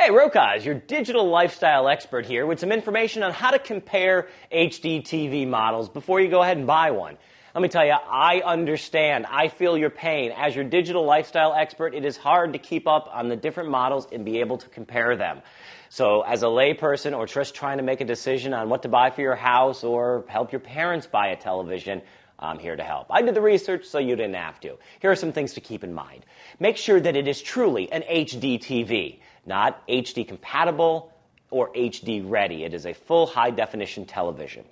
Hey, Rokaz, your digital lifestyle expert here with some information on how to compare HDTV models before you go ahead and buy one. Let me tell you, I understand. I feel your pain. As your digital lifestyle expert, it is hard to keep up on the different models and be able to compare them. So as a layperson or just trying to make a decision on what to buy for your house or help your parents buy a television, I'm here to help. I did the research so you didn't have to. Here are some things to keep in mind. Make sure that it is truly an HD TV, not HD compatible or HD ready. It is a full high definition television.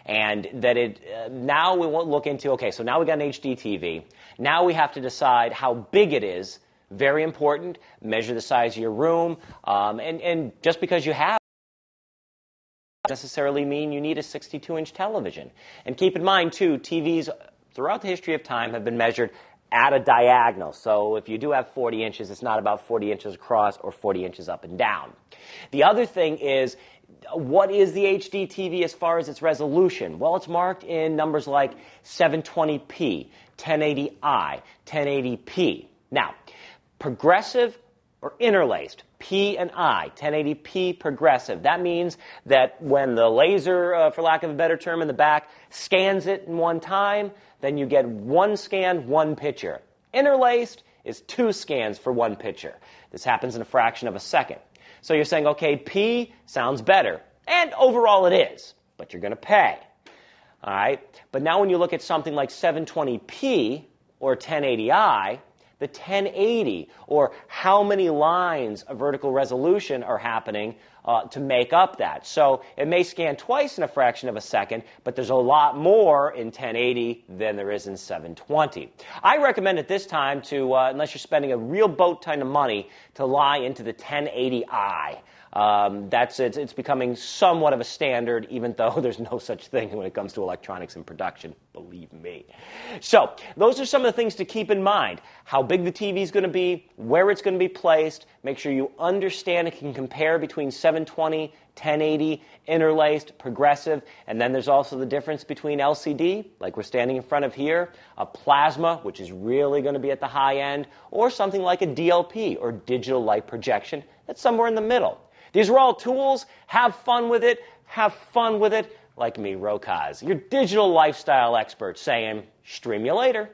And that now we won't look into, okay, so now we got an HD TV. Now we have to decide how big it is. Very important. Measure the size of your room. And just because you have necessarily mean you need a 62-inch television. And keep in mind, too, TVs throughout the history of time have been measured at a diagonal. So if you do have 40 inches, it's not about 40 inches across or 40 inches up and down. The other thing is, what is the HD TV as far as its resolution? Well, it's marked in numbers like 720p, 1080i, 1080p. Now, progressive or interlaced, P and I, 1080p progressive. That means that when the laser, for lack of a better term, in the back scans it in one time, then you get one scan, one picture. Interlaced is two scans for one picture. This happens in a fraction of a second. So you're saying, okay, P sounds better. And overall it is, but you're going to pay. All right? But now when you look at something like 720p or 1080i, the 1080, or how many lines of vertical resolution are happening to make up that. So it may scan twice in a fraction of a second, but there's a lot more in 1080 than there is in 720. I recommend at this time to, unless you're spending a real boat ton of money, to lie into the 1080i. It's becoming somewhat of a standard, even though there's no such thing when it comes to electronics and production, believe me. So those are some of the things to keep in mind. How big the TV is going to be, where it's going to be placed, make sure you understand and can compare between 720, 1080, interlaced, progressive, and then there's also the difference between LCD, like we're standing in front of here, a plasma, which is really going to be at the high end, or something like a DLP, or digital light projection, that's somewhere in the middle. These are all tools. Have fun with it. Have fun with it. Like me, Rokaz, your digital lifestyle expert, saying, stream you later.